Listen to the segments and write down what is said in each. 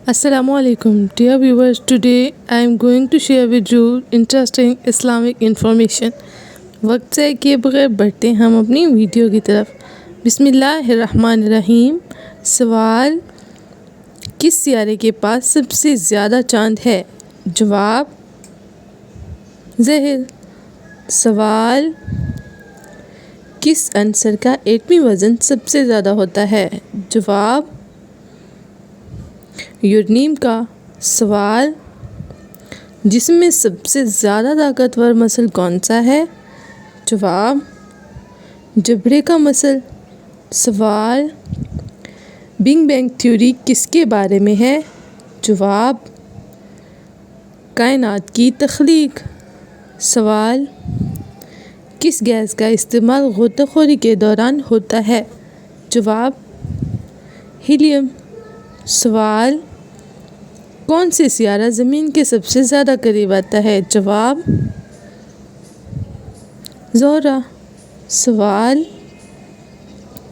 Assalamu alaikum, dear viewers. Today I am going to share with you interesting Islamic information. وقت سے کے بغیر بڑھتے ہیں ہم اپنی ویڈیو کی طرف. بسم اللہ الرحمن الرحیم. سوال: کس سیارے کے پاس سب سے زیادہ چاند ہے؟ جواب: زحل. سوال: کس عنصر کا ایٹمی وزن سب سے زیادہ ہوتا ہے؟ جواب: یورینیم کا. سوال: جسم میں سب سے زیادہ طاقتور مسل کون سا ہے؟ جواب: جبڑے کا مسل. سوال: بگ بینگ تھیوری کس کے بارے میں ہے؟ جواب: کائنات کی تخلیق. سوال: کس گیس کا استعمال غوطہ خوری کے دوران ہوتا ہے؟ جواب: ہیلیم. سوال: کون سے سیارہ زمین کے سب سے زیادہ قریب آتا ہے؟ جواب: زہرہ. سوال: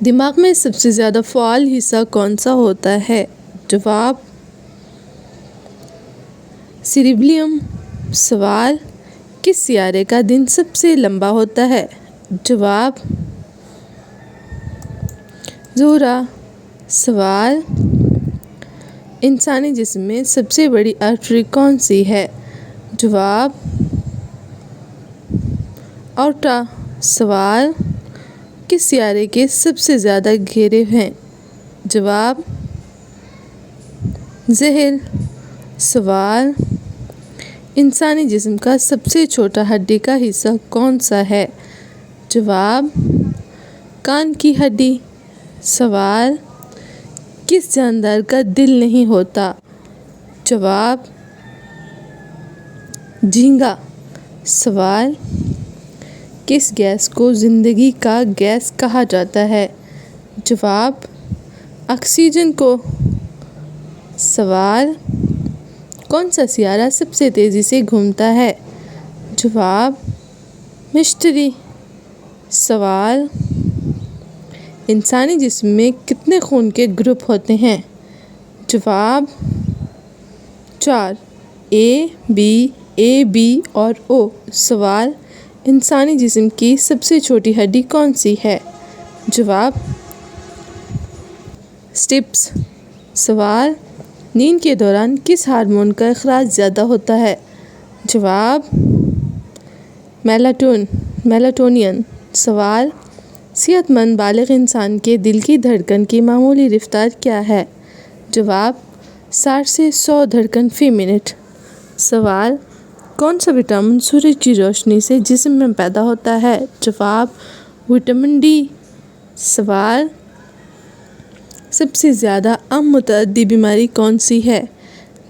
دماغ میں سب سے زیادہ فعال حصہ کون سا ہوتا ہے؟ جواب: سیریبیلم. سوال: کس سیارے کا دن سب سے لمبا ہوتا ہے؟ جواب: زہرہ. سوال: انسانی جسم میں سب سے بڑی آرٹری کون سی ہے؟ جواب: اورٹا. سوال: کس سیارے کے سب سے زیادہ گہرے ہیں؟ جواب: زحل. سوال: انسانی جسم کا سب سے چھوٹا ہڈی کا حصہ کون سا ہے؟ جواب: کان کی ہڈی. سوال: کس جاندار کا دل نہیں ہوتا؟ جواب: جھینگا. سوال: کس گیس کو زندگی کا گیس کہا جاتا ہے؟ جواب: آکسیجن کو. سوال: کون سا سیارہ سب سے تیزی سے گھومتا ہے؟ جواب: مشتری. سوال: انسانی جسم میں کتنے خون کے گروپ ہوتے ہیں؟ جواب: 4: اے بی اور او. سوال: انسانی جسم کی سب سے چھوٹی ہڈی کون سی ہے؟ جواب: اسٹیپس. سوال: نیند کے دوران کس ہارمون کا اخراج زیادہ ہوتا ہے؟ جواب: میلاٹونین. سوال: صحت مند بالغ انسان کے دل کی دھڑکن کی معمولی رفتار کیا ہے؟ جواب: 60 سے 100 دھڑکن فی منٹ. سوال: کون سا وٹامن سورج کی روشنی سے جسم میں پیدا ہوتا ہے؟ جواب: وٹامن ڈی. سوال: سب سے زیادہ عام متعدی بیماری کون سی ہے؟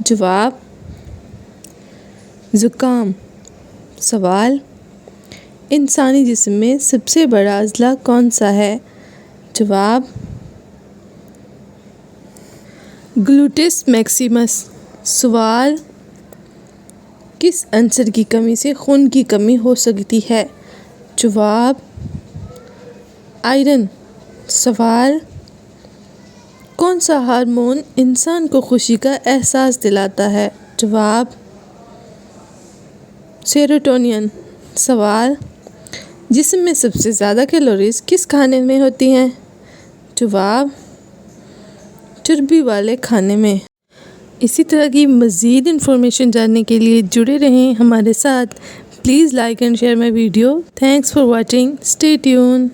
جواب: زکام. سوال: انسانی جسم میں سب سے بڑا عضلہ کون سا ہے؟ جواب: گلوٹس میکسیمس. سوال: کس عنصر کی کمی سے خون کی کمی ہو سکتی ہے؟ جواب: آئرن. سوال: کون سا ہارمون انسان کو خوشی کا احساس دلاتا ہے؟ جواب: سیروٹونین. سوال: جسم میں سب سے زیادہ کیلوریز کس کھانے میں ہوتی ہیں؟ جواب: چربی والے کھانے میں. اسی طرح کی مزید انفارمیشن جاننے کے لیے جڑے رہیں ہمارے ساتھ. Please like and share my video. Thanks for watching. Stay tune.